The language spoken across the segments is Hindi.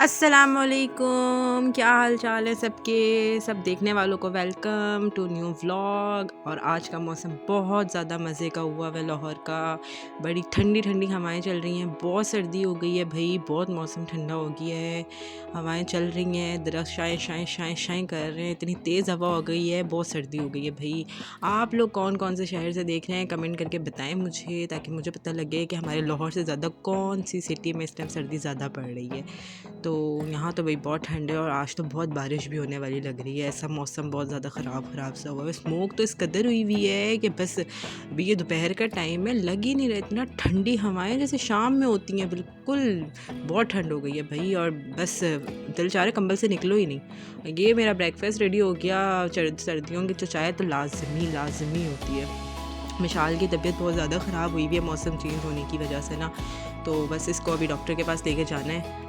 अस्सलामुअलैकुम, क्या हाल चाल है सबके। सब देखने वालों को वेलकम टू न्यू व्लॉग। और आज का मौसम बहुत ज़्यादा मज़े का हुआ है लाहौर का। बड़ी ठंडी ठंडी हवाएं चल रही हैं, बहुत सर्दी हो गई है भाई, बहुत मौसम ठंडा हो गया है। हवाएं चल रही हैं, दरख्त शाएँ शाएँ शाएँ शाएँ कर रहे हैं, इतनी तेज़ हवा हो गई है, बहुत सर्दी हो गई है भाई। आप लोग कौन कौन से शहर से देख रहे हैं कमेंट करके बताएं मुझे, ताकि मुझे पता लगे कि हमारे लाहौर से ज़्यादा कौन सी सिटी में इस टाइम सर्दी ज़्यादा पड़ रही है। तो यहाँ तो भाई बहुत ठंड है और आज तो बहुत बारिश भी होने वाली लग रही है। ऐसा मौसम बहुत ज़्यादा ख़राब सा हुआ है। स्मोक तो इस कदर हुई हुई है कि बस अभी ये दोपहर का टाइम है, लग ही नहीं रहा। इतना ठंडी हवाएं जैसे शाम में होती हैं, बिल्कुल बहुत ठंड हो गई है भाई। और बस दिल चाह रहा कंबल से निकलो ही नहीं। ये मेरा ब्रेकफास्ट रेडी हो गया। सर्दियों की तो चाय तो लाजमी होती है। मिशाल की तबीयत बहुत ज़्यादा ख़राब हुई है मौसम चेंज होने की वजह से ना, तो बस इसको अभी डॉक्टर के पास लेके जाना है।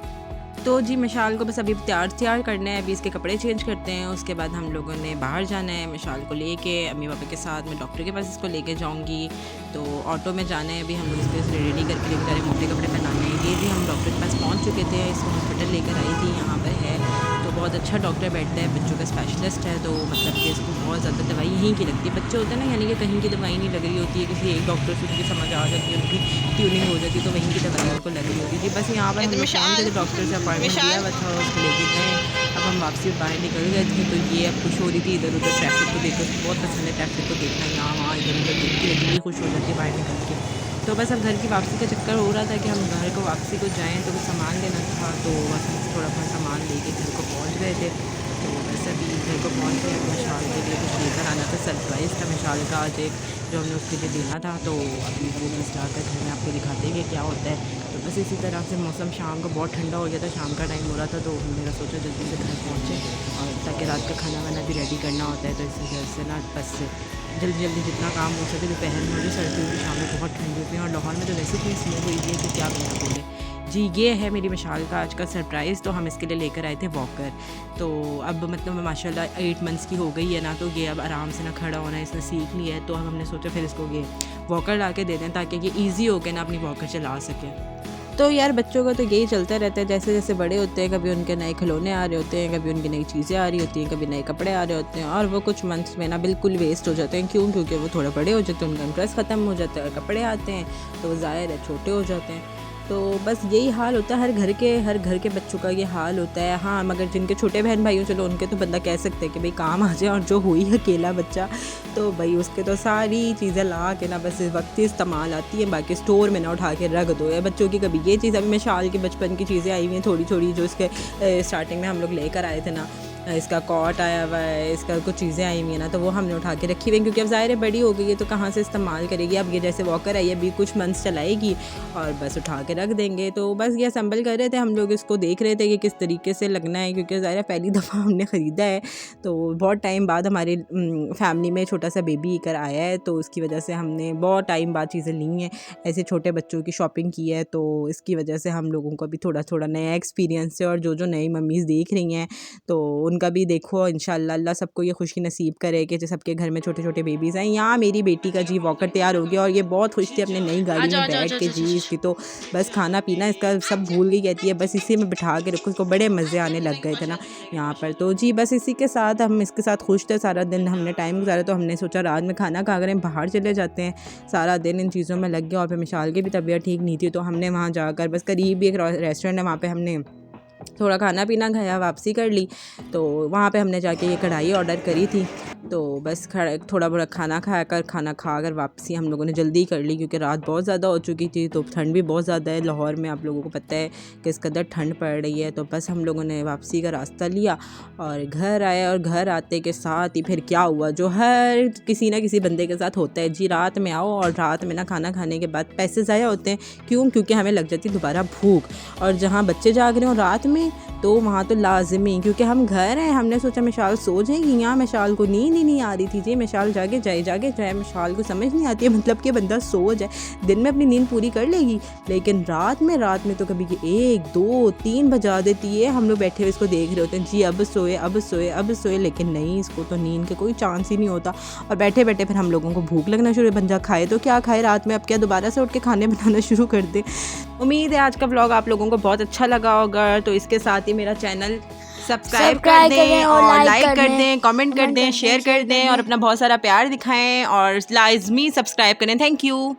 तो जी मिशाल को बस अभी तैयार करना है, अभी इसके कपड़े चेंज करते हैं, उसके बाद हम लोगों ने बाहर जाना है। मिशाल को लेके अम्मी पापा के साथ मैं डॉक्टर के पास इसको लेके जाऊंगी। तो ऑटो में जाना है, अभी हम लोग इसको रेडी करके लेके जा रहे हैं, मोटे कपड़े पहनाने हैं। ये भी हम डॉक्टर के पास पहुंच चुके थे, इसको हॉस्पिटल लेकर आई थी, यहाँ पर है। तो बहुत अच्छा डॉक्टर बैठता है, बच्चों का स्पेशलिस्ट है। तो मतलब कि इसको बहुत ज़्यादा दवाई यहीं की लगती है। बच्चे होते हैं ना, यानी कि कहीं की दवाई नहीं लग रही होती है, किसी एक डॉक्टर से उनकी समझ आ जाती है, उनकी ट्यूनिंग हो जाती है, तो वहीं की दवाई उनको लग रही होती है। जी बस यहाँ पर हमने फ़ोन करके डॉक्टर से अपॉइंटमेंट लिया हुआ था, उसको लेके गए। अब हम वापसी बाहर निकल गए थे, तो ये अब खुश हो रही थी इधर उधर ट्रैफिक को देखकर। बहुत पसंद है ट्रैफिक को देखना, यहाँ वहाँ इधर उधर देखती रहती है, खुश हो जाती है बाहर निकल के। तो बस अब घर की वापसी का चक्कर हो रहा था कि हम घर को वापसी को जाएँ, तो कुछ सामान लेना था। तो बस हम थोड़ा बहुत सामान लेके घर को पहुँच गए थे। तो बस अभी घर को पहुँच गए। मिशाल के लिए कुछ लेकर आना था, सरप्राइज़ था मिशाल का आज एक, जो हमने उसके लिए देना था। तो अभी वो बस जाकर घर में आपको दिखाते हैं कि क्या होता है। तो बस इसी तरह से मौसम शाम को बहुत ठंडा हो गया था, शाम का टाइम हो रहा था, तो मैंने सोचा जल्दी से घर पहुँचे, और ताकि रात का खाना वाना भी रेडी करना होता है। तो इसी वजह से ना बस जल्दी जल्दी जितना काम हो सके। दोपहर में मुझे सर्दी होगी, शाम में बहुत ठंडी होती है, और लाहौर में तो वैसे भी स्नो हुई है कि क्या बना बोले। जी ये है मेरी मिशाल का आज का सरप्राइज़। तो हम इसके लिए लेकर आए थे वॉकर। तो अब मतलब माशाल्लाह 8 मंथ्स की हो गई है ना, तो ये अब आराम से ना खड़ा होना इसने सीख लिया है। तो अब हमने सोचा फिर इसको ये वॉकर ला के दे दें, ताकि ये ईजी हो के ना अपनी वॉकर चला सके। तो यार बच्चों का तो यही चलता रहता है, जैसे जैसे बड़े होते हैं, कभी उनके नए खिलौने आ रहे होते हैं, कभी उनकी नई चीज़ें आ रही होती हैं, कभी नए कपड़े आ रहे होते हैं, और वो कुछ मंथ्स में ना बिल्कुल वेस्ट हो जाते हैं। क्यों? क्योंकि वो थोड़े बड़े हो जाते हैं, उनका इंटरेस्ट ख़त्म हो जाता है, और कपड़े आते हैं तो वो ज़ाहिर है छोटे हो जाते हैं। तो बस यही हाल होता है हर घर के बच्चों का ये हाल होता है। हाँ, मगर जिनके छोटे बहन भाई हो, चलो उनके तो बंदा कह सकते हैं कि भाई काम आ जाए, और जो हुई अकेला बच्चा, तो भाई उसके तो सारी चीज़ें ला के ना बस इस वक्त ही इस्तेमाल आती हैं, बाकी स्टोर में ना उठा के रख दो। या बच्चों की कभी ये चीज़, अभी मिशाल के बचपन की चीज़ें आई हुई हैं थोड़ी थोड़ी, जो इसके स्टार्टिंग में हम लोग लेकर आए थे ना, इसका कॉट आया हुआ है, इसका कुछ चीज़ें आई हुई हैं ना, तो वो हमने उठा के रखी हुई है, क्योंकि अब ज़ाहिर है बड़ी हो गई है, तो कहाँ से इस्तेमाल करेगी। अब ये जैसे वॉकर आई है, अभी कुछ मंथ्स चलाएगी और बस उठा के रख देंगे। तो बस ये असम्बल कर रहे थे हम लोग, इसको देख रहे थे कि किस तरीके से लगना है, क्योंकि ज़ाहिर है पहली दफ़ा हमने ख़रीदा है, तो बहुत टाइम बाद हमारी फैमिली में छोटा सा बेबी कर आया है, तो उसकी वजह से हमने बहुत टाइम बाद चीज़ें ली हैं, ऐसे छोटे बच्चों की शॉपिंग की है। तो इसकी वजह से हम लोगों को भी थोड़ा थोड़ा नया एक्सपीरियंस है, और जो नई मम्मीज़ देख रही हैं तो उनका भी देखो इंशाल्लाह अल्लाह सबको ये खुशी नसीब करे कि जो सबके घर में छोटे छोटे बेबीज़ हैं। यहाँ मेरी बेटी का जी वॉकर तैयार हो गया, और ये बहुत खुश थी अपने नई गाड़ी में बैठ के। जी इसकी तो बस खाना पीना इसका सब भूल गई, कहती है बस इसी में बिठा के रखो। इसको बड़े मज़े आने लग गए थे ना यहाँ पर। तो जी बस इसी के साथ हम इसके साथ खुश थे, सारा दिन हमने टाइम गुजारा। तो हमने सोचा रात में खाना खा कर बाहर चले जाते हैं, सारा दिन इन चीज़ों में लग गया। और फिर मिशाल की भी तबीयत ठीक नहीं थी, तो हमने वहाँ जाकर बस करीब एक रेस्टोरेंट है, वहाँ पर हमने थोड़ा खाना पीना खाया, वापसी कर ली। तो वहाँ पे हमने जाके ये कढ़ाई ऑर्डर करी थी। तो बस थोड़ा बड़ा खाना खाकर वापसी हम लोगों ने जल्दी कर ली, क्योंकि रात बहुत ज़्यादा हो चुकी थी। तो ठंड भी बहुत ज़्यादा है लाहौर में, आप लोगों को पता है कि इस कदर ठंड पड़ रही है। तो बस हम लोगों ने वापसी का रास्ता लिया और घर आए, और घर आते के साथ ही फिर क्या हुआ, जो हर किसी ना किसी बंदे के साथ होता है जी, रात में आओ और रात में ना खाना खाने के बाद पैसे ज़ाया होते हैं। क्यों? क्योंकि हमें लग जाती दोबारा भूख, और जहाँ बच्चे जाग रहे हो रात में, तो वहाँ तो लाजमी, क्योंकि हम घर हैं, हमने सोचा मिशाल सो जाएगी। यहाँ मिशाल को नींद ही नहीं आ रही थी जी, मिशाल जागे जाए, मिशाल को समझ नहीं आती है मतलब कि बंदा सो जाए, दिन में अपनी नींद पूरी कर लेगी, लेकिन रात में तो कभी 1, 2, 3 बजा देती है। हम लोग बैठे हुए इसको देख रहे होते हैं जी, अब सोए, लेकिन नहीं, इसको तो नींद के कोई चांस ही नहीं होता। और बैठे बैठे फिर हम लोगों को भूख लगना शुरू, बंदा खाए तो क्या खाए रात में, अब क्या दोबारा से उठ के खाने बनाना शुरू कर दे। उम्मीद है आज का व्लॉग आप लोगों को बहुत अच्छा लगा होगा। तो इसके साथ ही मेरा चैनल सब्सक्राइब कर सब्सक्राइब दें करें और और लाइक लाइक कर कर दें, कमेंट कर दें, शेयर कर दें और अपना बहुत सारा प्यार दिखाएं और लाजमी सब्सक्राइब करें। Thank you.